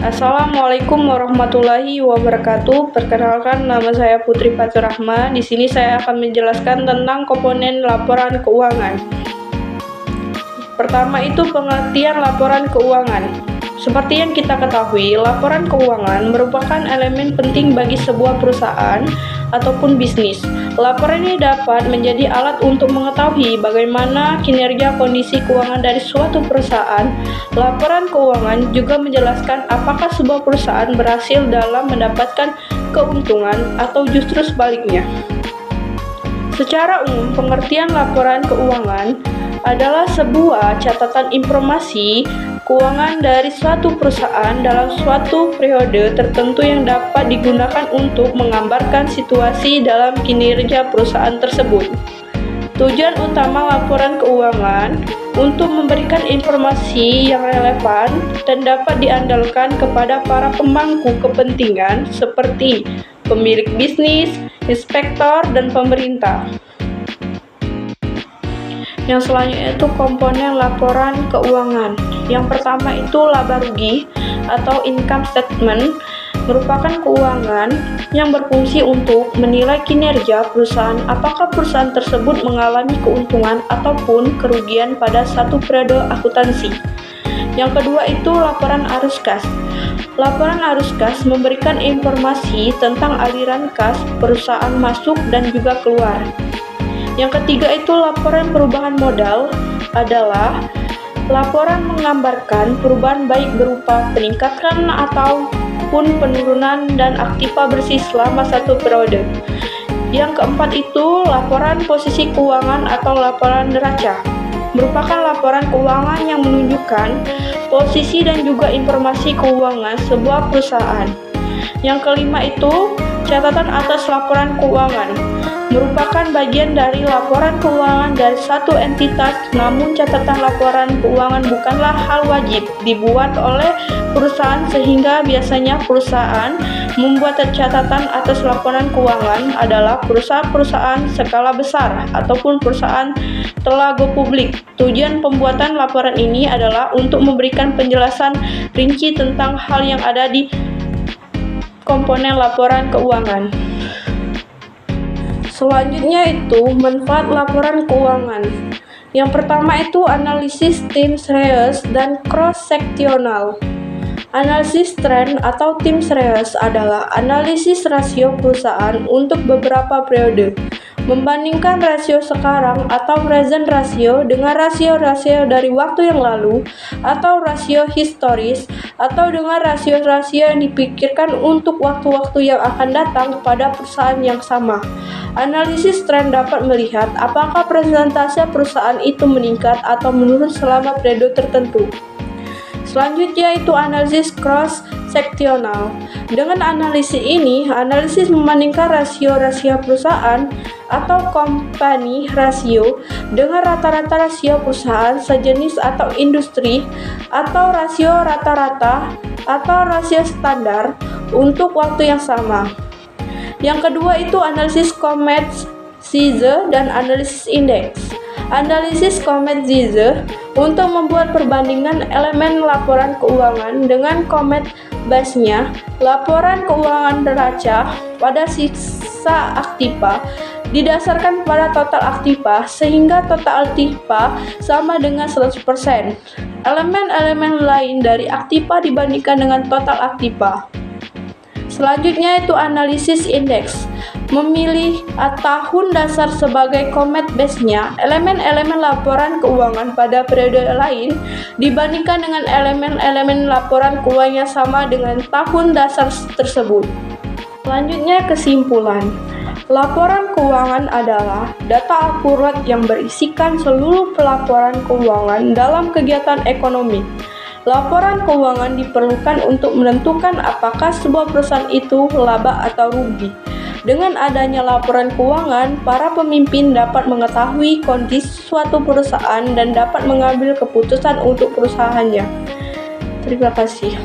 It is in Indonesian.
Assalamualaikum warahmatullahi wabarakatuh. Perkenalkan, nama saya Putri Fatur Rahma. Di sini saya akan menjelaskan tentang komponen laporan keuangan. Pertama itu pengertian laporan keuangan. Seperti yang kita ketahui, laporan keuangan merupakan elemen penting bagi sebuah perusahaan ataupun bisnis. Laporan ini dapat menjadi alat untuk mengetahui bagaimana kinerja kondisi keuangan dari suatu perusahaan. Laporan keuangan juga menjelaskan apakah sebuah perusahaan berhasil dalam mendapatkan keuntungan atau justru sebaliknya. Secara umum, pengertian laporan keuangan adalah sebuah catatan informasi keuangan dari suatu perusahaan dalam suatu periode tertentu yang dapat digunakan untuk menggambarkan situasi dalam kinerja perusahaan tersebut. Tujuan utama laporan keuangan untuk memberikan informasi yang relevan dan dapat diandalkan kepada para pemangku kepentingan seperti pemilik bisnis, inspektor, dan pemerintah. Yang selanjutnya itu komponen laporan keuangan. Yang pertama itu laba rugi atau income statement, merupakan keuangan yang berfungsi untuk menilai kinerja perusahaan, apakah perusahaan tersebut mengalami keuntungan ataupun kerugian pada satu periode akuntansi. Yang kedua itu laporan arus kas. Laporan arus kas memberikan informasi tentang aliran kas perusahaan masuk dan juga keluar. Yang ketiga itu laporan perubahan modal, adalah laporan menggambarkan perubahan baik berupa peningkatan ataupun penurunan dan aktiva bersih selama satu periode. Yang keempat itu laporan posisi keuangan atau laporan neraca, merupakan laporan keuangan yang menunjukkan posisi dan juga informasi keuangan sebuah perusahaan. Yang kelima itu catatan atas laporan keuangan, merupakan bagian dari laporan keuangan dari satu entitas, namun catatan laporan keuangan bukanlah hal wajib dibuat oleh perusahaan, sehingga biasanya perusahaan membuat catatan atas laporan keuangan adalah perusahaan-perusahaan skala besar ataupun perusahaan telah go publik. Tujuan pembuatan laporan ini adalah untuk memberikan penjelasan rinci tentang hal yang ada di komponen laporan keuangan. Selanjutnya itu manfaat laporan keuangan. Yang pertama itu analisis tim series dan cross-seksional. Analisis tren atau tim series adalah analisis rasio perusahaan untuk beberapa periode, membandingkan rasio sekarang atau present rasio dengan rasio-rasio dari waktu yang lalu atau rasio historis atau dengan rasio-rasio yang dipikirkan untuk waktu-waktu yang akan datang pada perusahaan yang sama. Analisis tren dapat melihat apakah persentase perusahaan itu meningkat atau menurun selama periode tertentu. Selanjutnya itu analisis cross-seksional. Dengan analisis ini, analisis membandingkan rasio-rasio perusahaan atau company ratio dengan rata-rata rasio perusahaan sejenis atau industri atau rasio rata-rata atau rasio standar untuk waktu yang sama. Yang kedua itu analisis Comet-Zise dan analisis indeks. Analisis Comet-Zise untuk membuat perbandingan elemen laporan keuangan dengan Comet base-nya, laporan keuangan neraca pada sisa aktiva didasarkan pada total aktiva, sehingga total aktiva sama dengan 100%. Elemen-elemen lain dari aktiva dibandingkan dengan total aktiva. Selanjutnya itu analisis indeks, memilih tahun dasar sebagai Comet base-nya, elemen-elemen laporan keuangan pada periode lain dibandingkan dengan elemen-elemen laporan keuangan sama dengan tahun dasar tersebut. Selanjutnya kesimpulan. Laporan keuangan adalah data akurat yang berisikan seluruh pelaporan keuangan dalam kegiatan ekonomi. Laporan keuangan diperlukan untuk menentukan apakah sebuah perusahaan itu laba atau rugi. Dengan adanya laporan keuangan, para pemimpin dapat mengetahui kondisi suatu perusahaan dan dapat mengambil keputusan untuk perusahaannya. Terima kasih.